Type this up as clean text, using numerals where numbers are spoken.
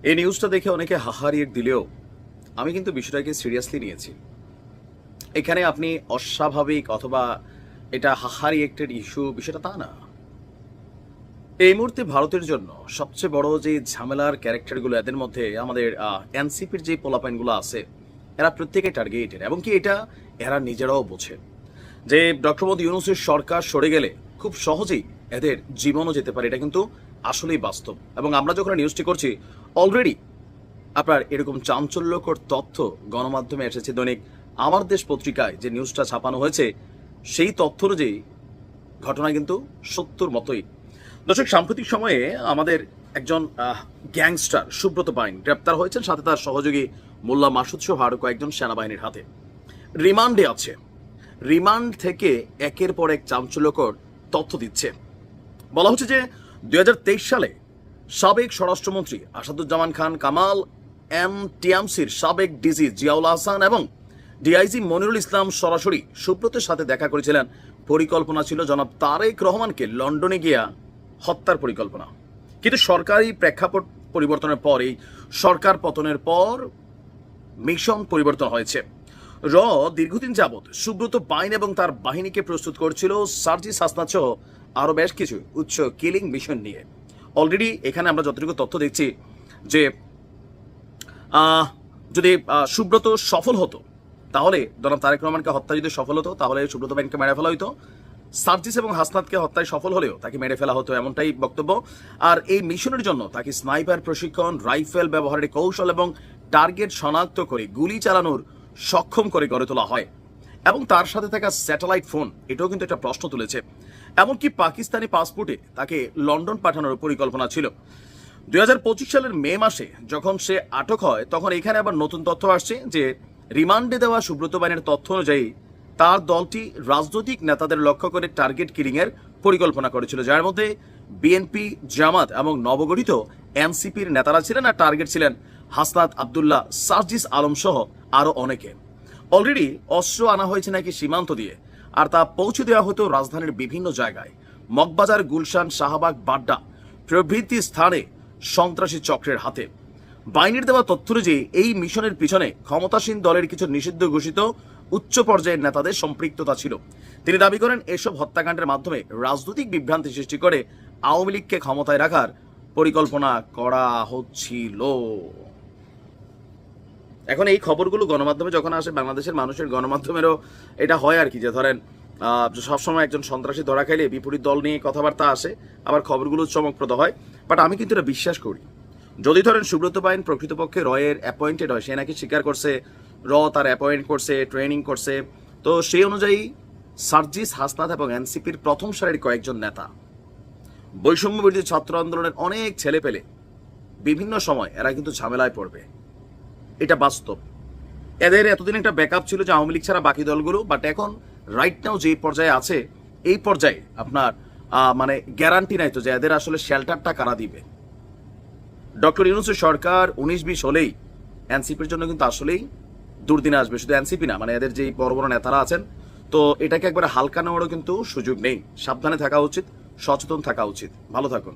এই নিউজটা দেখে অনেকে হাহারিয়ে দিলেও আমি কিন্তু বিষয়টাকে সিরিয়াসলি নিয়েছি। এখানে আপনি অস্বাভাবিক অথবা এটা হাহারিয়েক্টেড ইস্যু বিষয়টা তা না। এই মুহূর্তে ভারতের জন্য সবচেয়ে বড় যে ঝামেলার ক্যারেক্টারগুলো এদের মধ্যে আমাদের এনসিপির যে পোলাপাইনগুলো আছে, এরা প্রত্যেকে টার্গেটেড এবং কি এটা এরা নিজেরাও বোঝে যে ডক্টর মোদী ইউনূসের সরকার সরে গেলে খুব সহজেই এদের জীবনও যেতে পারে। এটা কিন্তু আসলেই বাস্তব এবং আমরা যখন নিউজটি করছি অলরেডি আপনার এরকম চাঞ্চল্যকর তথ্য গণমাধ্যমে এসেছে। দৈনিক আমার দেশ পত্রিকায় যে নিউজটা ছাপানো হয়েছে সেই তথ্য অনুযায়ী ঘটনা কিন্তু সত্যর মতোই। দর্শক, সাম্প্রতিক সময়ে আমাদের একজন গ্যাংস্টার সুব্রত পাইন গ্রেপ্তার হয়েছেন, সাথে তার সহযোগী মোল্লা মাসুদ সহ আরো কয়েকজন সেনাবাহিনীর হাতে রিমান্ডে আছে। রিমান্ড থেকে একের পর এক চাঞ্চল্যকর তথ্য দিচ্ছে। বলা হচ্ছে যে 2023 সালে সাবেক স্বরাষ্ট্রমন্ত্রী আসাদুজ্জামান খান কামাল, টিএমসির সাবেক ডিজি জিয়াউল হাসান এবং ডিআইজি মনিরুল ইসলাম সরাসরি সুব্রতের সাথে দেখা করেছিলেন। পরিকল্পনা ছিল জনাব তারেক রহমানকে লন্ডনে গিয়া হত্যার পরিকল্পনা, কিন্তু সরকারি প্রেক্ষাপট পরিবর্তনের পর, এই সরকার পতনের পর মিশন পরিবর্তন হয়েছে। দীর্ঘদিন যাবৎ সুব্রত পাইন এবং তার বাহিনীকে প্রস্তুত করছিল সার্জিস হাসনাত সহ আরো বেশ কিছু উচ্চ কিলিং মিশন নিয়ে। অলরেডি এখানে আমরা যতটুকু তথ্য দেখছি যে যদি সুব্রত সফল হতো তাহলে জনাব তারেক রহমানকে হত্যা যদি সফল হতো তাহলে সুব্রত পাইনকে মেরে ফেলা হইতো। সার্জিস এবং হাসনাতকে হত্যায় সফল হলেও তাকে মেরে ফেলা হতো, এমনটাই বক্তব্য। আর এই মিশনের জন্য তাকে স্নাইপার প্রশিক্ষণ, রাইফেল ব্যবহারের কৌশল এবং টার্গেট শনাক্ত করে গুলি চালানোর সক্ষম করে গড়ে তোলা হয়। এবং তার সাথে থাকা স্যাটেলাইট ফোন, এটাও কিন্তু একটা প্রশ্ন তুলেছে। এমনকি পাকিস্তানি পাসপোর্টে তাকে লন্ডন পাঠানোর পরিকল্পনা ছিল। 2025 সালের মে মাসে যখন সে আটক হয় তখন এখানে আবার নতুন তথ্য আসছে যে রিমান্ডে দেওয়া সুব্রত পাইনের তথ্য অনুযায়ী তার দলটি রাজনৈতিক নেতাদের লক্ষ্য করে টার্গেট কিলিং এর পরিকল্পনা করেছিল, যার মধ্যে বিএনপি, জামাত এবং নবগঠিত এনসিপির নেতারা ছিলেন। আর টার্গেট ছিলেন হাসনাত আব্দুল্লাহ, সার্জিস আলম সহ আরো অনেকে। অলরেডি অস্ত্র আনা হয়েছে নাকি সীমান্ত দিয়ে, আর তা পৌঁছে দেওয়া হতো রাজধানীর বিভিন্ন জায়গায়, মগবাজার, গুলশান, শাহবাগ, বাড্ডা প্রভৃতি স্থানে সন্ত্রাসী চক্রের হাতে। বাহিনীর দেওয়া তথ্য অনুযায়ী এই মিশনের পিছনে ক্ষমতাসীন দলের কিছু নিষিদ্ধ ঘোষিত উচ্চ পর্যায়ের নেতাদের সম্পৃক্ততা ছিল। তিনি দাবি করেন এসব হত্যাকাণ্ডের মাধ্যমে রাজনৈতিক বিভ্রান্তি সৃষ্টি করে আওয়ামী লীগকে ক্ষমতায় রাখার পরিকল্পনা করা হচ্ছিল। এখন এই খবরগুলো গণমাধ্যমে যখন আসে, বাংলাদেশের মানুষের গণমাধ্যমেরও এটা হয় আর কি, যে ধরেন সবসময় একজন সন্ত্রাসী ধরা খাইলে বিপরীত দল নিয়ে কথাবার্তা আসে, আবার খবরগুলো চমকপ্রদ হয়। বাট আমি কিন্তু এটা বিশ্বাস করি, যদি ধরেন সুব্রত পাইন প্রকৃতপক্ষে রয়ের অ্যাপয়েন্টেড হয়, সে নাকি স্বীকার করছে তার অ্যাপয়েন্ট করছে, ট্রেনিং করছে, তো সেই অনুযায়ী সার্জিস, হাসনাত এবং এনসিপির প্রথম সারির কয়েকজন নেতা, বৈষম্য বিরোধী ছাত্র আন্দোলনের অনেক ছেলে পেলে বিভিন্ন সময় এরা কিন্তু ঝামেলায় পড়বে, এটা বাস্তব। এদের এতদিন একটা ব্যাকআপ ছিল যে আওয়ামী লীগ ছাড়া বাকি দলগুলো, বাট এখন রাইট নাও যে পর্যায়ে আছে, এই পর্যায়ে আপনার মানে গ্যারান্টি নাই তো যে এদের আসলে শেল্টারটা কারা দিবে। ডক্টর ইউনূসের সরকার 19-20 হলেই এনসিপির জন্য কিন্তু আসলেই দুর্দিনে আসবে। শুধু এনসিপি না, মানে এদের যে বড় বড় নেতারা আছেন, তো এটাকে একবারে হালকা নেওয়ারও কিন্তু সুযোগ নেই। সাবধানে থাকা উচিত, সচেতন থাকা উচিত। ভালো থাকুন।